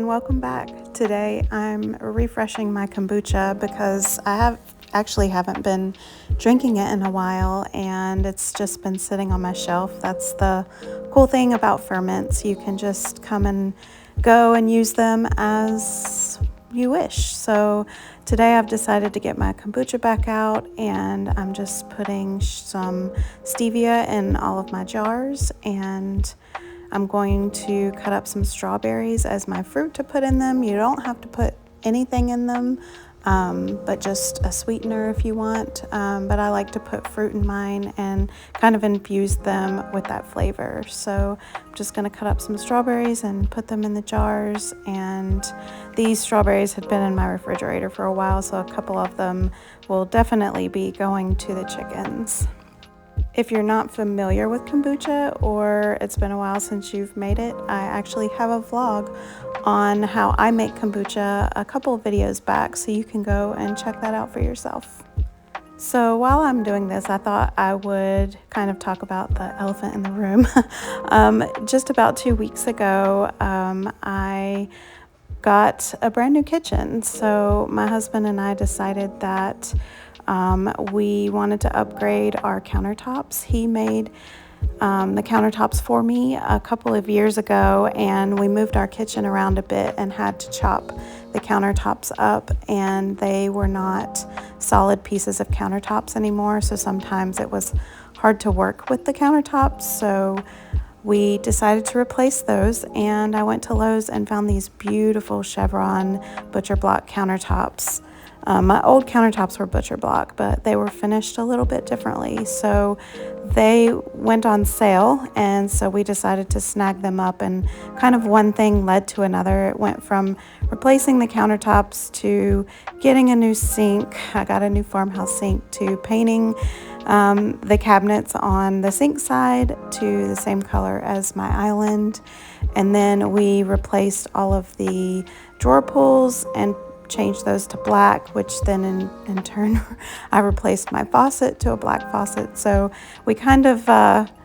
and welcome back. Today I'm refreshing my kombucha because I haven't been drinking it in a while and it's just been sitting on my shelf. That's the cool thing about ferments. You can just come and go and use them as you wish. So today I've decided to get my kombucha back out and I'm just putting some stevia in all of my jars, and I'm going to cut up some strawberries as my fruit to put in them. You don't have to put anything in them, but just a sweetener if you want. But I like to put fruit in mine and kind of infuse them with that flavor. So I'm just going to cut up some strawberries and put them in the jars. And these strawberries had been in my refrigerator for a while, so a couple of them will definitely be going to the chickens. If you're not familiar with kombucha or it's been a while since you've made it, I actually have a vlog on how I make kombucha a couple of videos back, so you can go and check that out for yourself. So while I'm doing this, I thought I would kind of talk about the elephant in the room. Just about 2 weeks ago, I got a brand new kitchen. So my husband and I decided that we wanted to upgrade our countertops. He made the countertops for me a couple of years ago, and we moved our kitchen around a bit and had to chop the countertops up, and they were not solid pieces of countertops anymore, so sometimes it was hard to work with the countertops. So we decided to replace those, and I went to Lowe's and found these beautiful chevron butcher block countertops. My old countertops were butcher block, but they were finished a little bit differently. So they went on sale, and so we decided to snag them up, and kind of one thing led to another. It went from replacing the countertops to getting a new sink. I got a new farmhouse sink, to painting the cabinets on the sink side to the same color as my island. And then we replaced all of the drawer pulls and changed those to black, which then in turn I replaced my faucet to a black faucet. So we kind of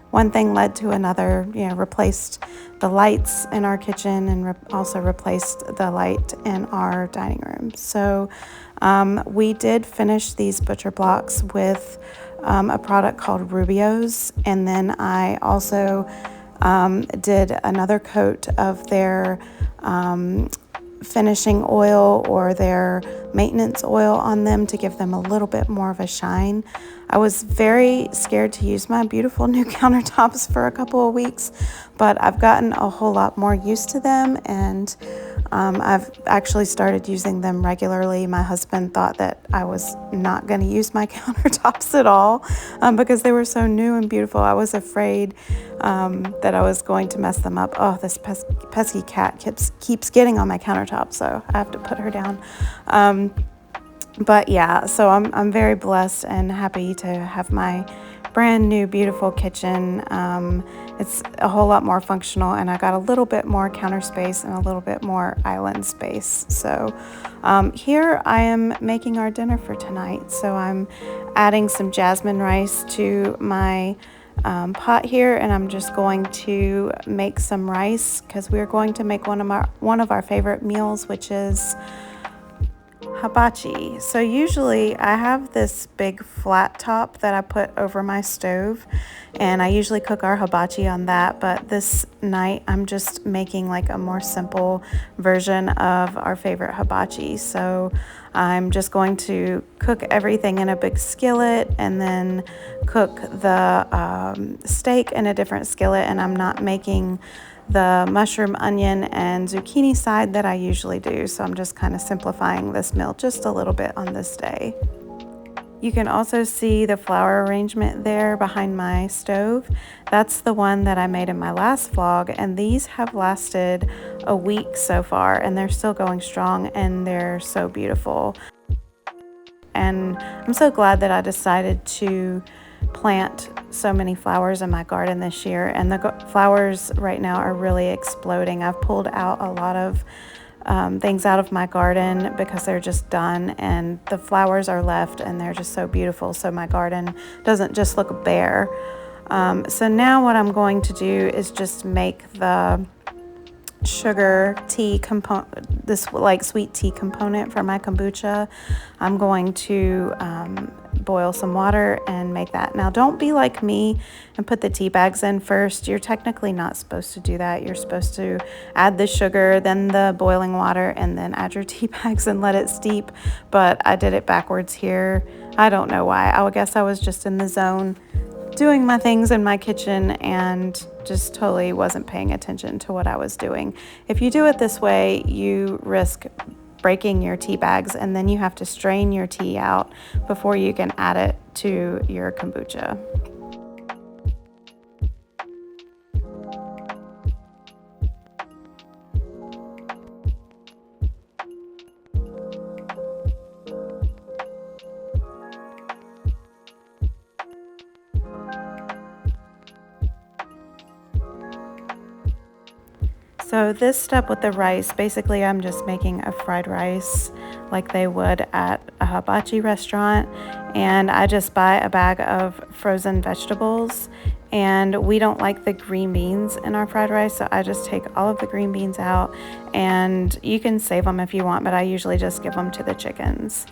one thing led to another, replaced the lights in our kitchen and also replaced the light in our dining room. So we did finish these butcher blocks with a product called Rubio's, and then I also did another coat of their finishing oil or their maintenance oil on them to give them a little bit more of a shine. I was very scared to use my beautiful new countertops for a couple of weeks, but I've gotten a whole lot more used to them, and I've actually started using them regularly. My husband thought that I was not going to use my countertops at all because they were so new and beautiful. I was afraid that I was going to mess them up. Oh, this pesky cat keeps getting on my countertop, so I have to put her down. But yeah, so I'm very blessed and happy to have my brand new beautiful kitchen. It's a whole lot more functional, and I got a little bit more counter space and a little bit more island space. So here I am making our dinner for tonight. So I'm adding some jasmine rice to my pot here, and I'm just going to make some rice because we're going to make one of our favorite meals, which is hibachi. So usually I have this big flat top that I put over my stove, and I usually cook our hibachi on that, but this night I'm just making like a more simple version of our favorite hibachi. So I'm just going to cook everything in a big skillet and then cook the steak in a different skillet, and I'm not making the mushroom, onion, and zucchini side that I usually do. So I'm just kind of simplifying this meal just a little bit on this day. You can also see the flower arrangement there behind my stove. That's the one that I made in my last vlog, and these have lasted a week so far, and they're still going strong, and they're so beautiful. And I'm so glad that I decided to plant so many flowers in my garden this year, and the flowers right now are really exploding. I've pulled out a lot of things out of my garden because they're just done, and the flowers are left and they're just so beautiful, so my garden doesn't just look bare. So now what I'm going to do is just make the sugar tea component, this like sweet tea component for my kombucha, I'm going to boil some water and make that. Now, don't be like me and put the tea bags in first. You're technically not supposed to do that. You're supposed to add the sugar, then the boiling water, and then add your tea bags and let it steep. But I did it backwards here. I don't know why. I would guess I was just in the zone doing my things in my kitchen and just totally wasn't paying attention to what I was doing. If you do it this way, you risk breaking your tea bags, and then you have to strain your tea out before you can add it to your kombucha. So this step with the rice, basically I'm just making a fried rice like they would at a hibachi restaurant, and I just buy a bag of frozen vegetables, and we don't like the green beans in our fried rice, so I just take all of the green beans out, and you can save them if you want, but I usually just give them to the chickens.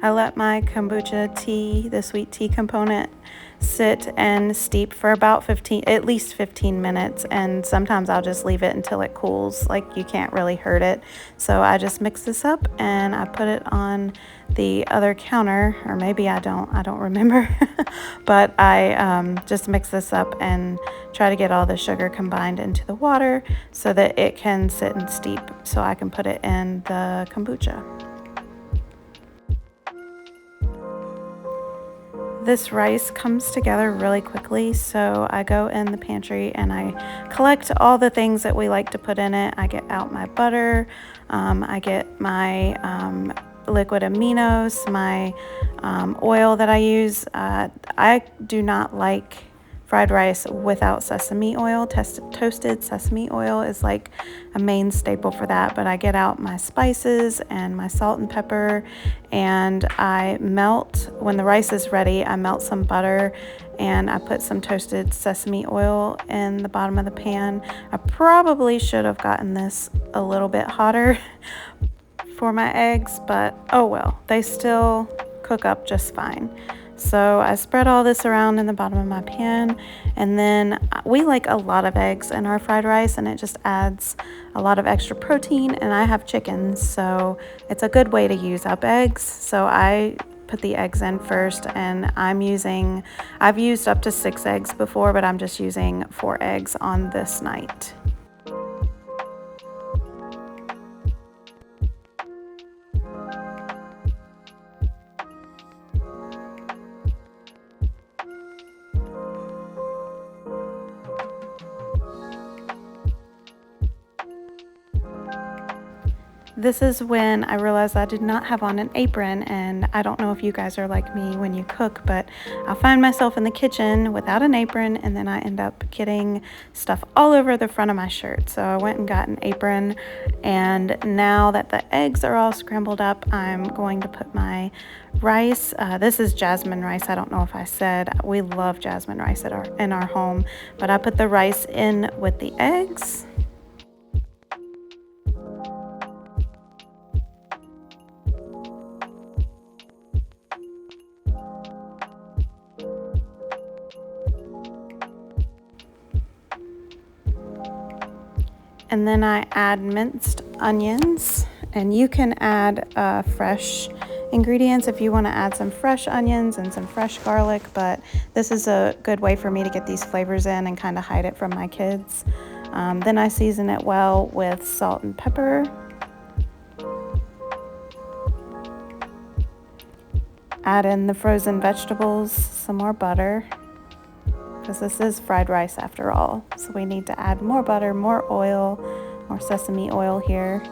I let my kombucha tea, the sweet tea component, sit and steep for about at least 15 minutes, and sometimes I'll just leave it until it cools, like you can't really hurt it. So I just mix this up and I put it on the other counter, or maybe I don't remember, but I just mix this up and try to get all the sugar combined into the water so that it can sit and steep so I can put it in the kombucha. This rice comes together really quickly, so I go in the pantry and I collect all the things that we like to put in it. I get out my butter, I get my liquid aminos, my oil that I use. I do not like fried rice without sesame oil. Toasted sesame oil is like a main staple for that, but I get out my spices and my salt and pepper, and I melt, when the rice is ready, I melt some butter and I put some toasted sesame oil in the bottom of the pan. I probably should have gotten this a little bit hotter for my eggs, but oh well, they still cook up just fine. So I spread all this around in the bottom of my pan, and then we like a lot of eggs in our fried rice, and it just adds a lot of extra protein, and I have chickens, so it's a good way to use up eggs. So I put the eggs in first, and I've used up to 6 eggs before, but I'm just using 4 eggs on this night. This is when I realized I did not have on an apron, and I don't know if you guys are like me when you cook, but I'll find myself in the kitchen without an apron, and then I end up getting stuff all over the front of my shirt. So I went and got an apron, and now that the eggs are all scrambled up, I'm going to put my rice. This is jasmine rice. I don't know if I said, we love jasmine rice in our home, but I put the rice in with the eggs. And then I add minced onions, and you can add fresh ingredients if you want to add some fresh onions and some fresh garlic, but this is a good way for me to get these flavors in and kind of hide it from my kids. Then I season it well with salt and pepper. add in the frozen vegetables, some more butter, because this is fried rice after all. So we need to add more butter, more oil, more sesame oil here.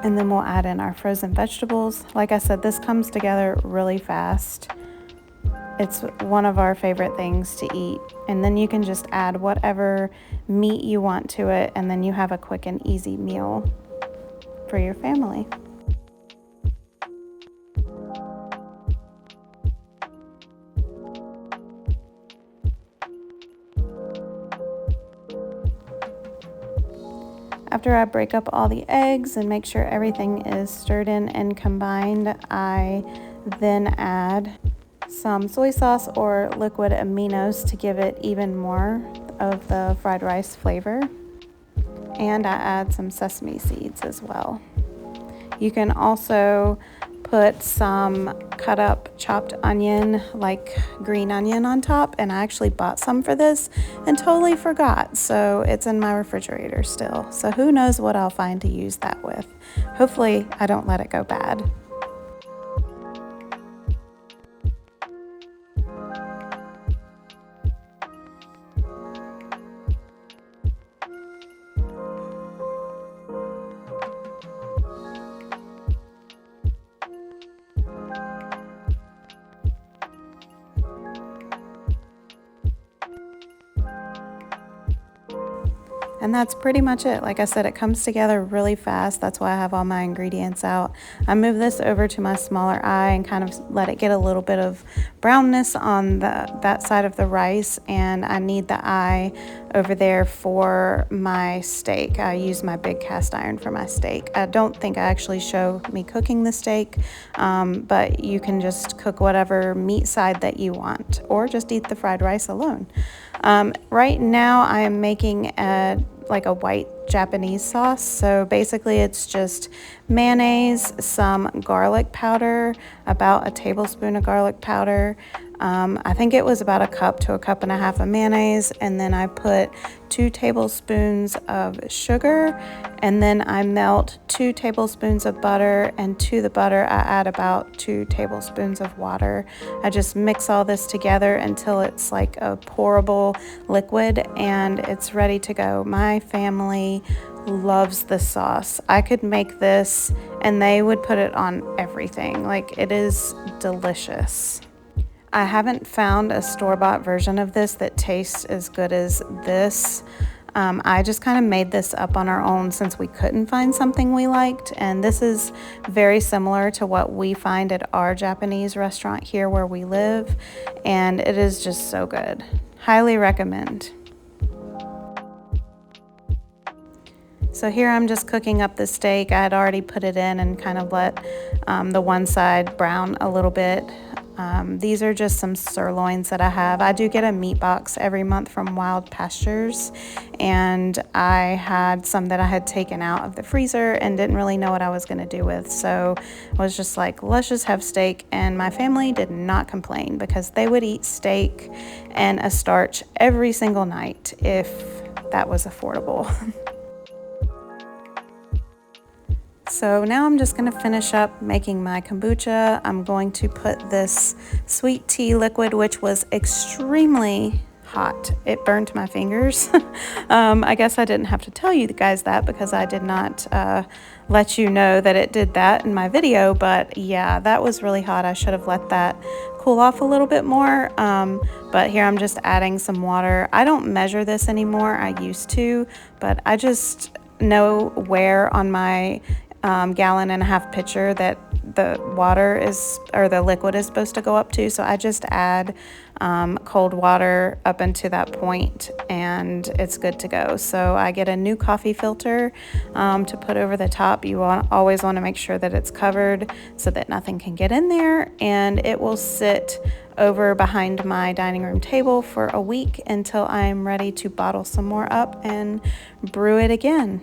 And then we'll add in our frozen vegetables. Like I said, this comes together really fast. It's one of our favorite things to eat. And then you can just add whatever meat you want to it, and then you have a quick and easy meal for your family. After I break up all the eggs and make sure everything is stirred in and combined, I then add some soy sauce or liquid aminos to give it even more of the fried rice flavor. And I add some sesame seeds as well. You can also put some cut up chopped onion, like green onion, on top, and I actually bought some for this and totally forgot, so it's in my refrigerator still. So who knows what I'll find to use that with. Hopefully I don't let it go bad. And that's pretty much it. Like I said, it comes together really fast. That's why I have all my ingredients out. I move this over to my smaller eye and kind of let it get a little bit of brownness on that side of the rice. And I need the eye over there for my steak. I use my big cast iron for my steak. I don't think I actually show me cooking the steak, but you can just cook whatever meat side that you want, or just eat the fried rice alone. Right now I am making like a white Japanese sauce. So basically it's just mayonnaise, some garlic powder, about a tablespoon of garlic powder. I think it was about a cup to a cup and a half of mayonnaise, and then I put 2 tablespoons of sugar, and then I melt 2 tablespoons of butter, and to the butter I add about 2 tablespoons of water. I just mix all this together until it's like a pourable liquid, and it's ready to go. My family loves this sauce. I could make this and they would put it on everything. Like, it is delicious. I haven't found a store-bought version of this that tastes as good as this. I just kind of made this up on our own since we couldn't find something we liked, and this is very similar to what we find at our Japanese restaurant here where we live, and it is just so good. Highly recommend. So here I'm just cooking up the steak. I had already put it in and kind of let the one side brown a little bit. These are just some sirloins that I have. I do get a meat box every month from Wild Pastures, and I had some that I had taken out of the freezer and didn't really know what I was going to do with. So I was just like, let's just have steak, and my family did not complain because they would eat steak and a starch every single night if that was affordable. So now I'm just going to finish up making my kombucha. I'm going to put this sweet tea liquid, which was extremely hot. It burned my fingers. I guess I didn't have to tell you guys that because I did not let you know that it did that in my video. But yeah, that was really hot. I should have let that cool off a little bit more. But here I'm just adding some water. I don't measure this anymore. I used to, but I just know where on my gallon and a half pitcher that the water is, or the liquid is supposed to go up to. So I just add cold water up into that point and it's good to go. So I get a new coffee filter to put over the top. You always want to make sure that it's covered so that nothing can get in there, and it will sit over behind my dining room table for a week until I'm ready to bottle some more up and brew it again.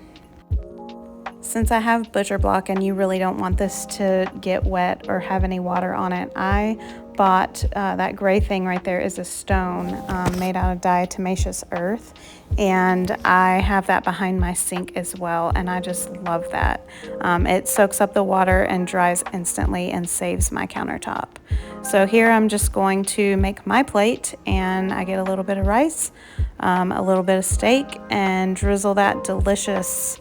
Since I have butcher block and you really don't want this to get wet or have any water on it, I bought that gray thing right there is a stone made out of diatomaceous earth, and I have that behind my sink as well, and I just love that. It soaks up the water and dries instantly and saves my countertop. So here I'm just going to make my plate, and I get a little bit of rice, a little bit of steak, and drizzle that delicious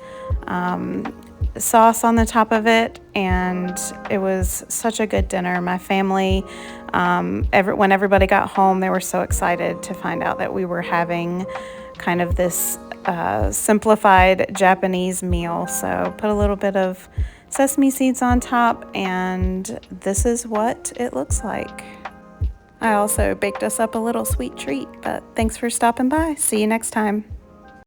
sauce on the top of it. And it was such a good dinner. My family, when everybody got home, they were so excited to find out that we were having kind of this simplified Japanese meal. So put a little bit of sesame seeds on top, and this is what it looks like. I also baked us up a little sweet treat, but thanks for stopping by. See you next time.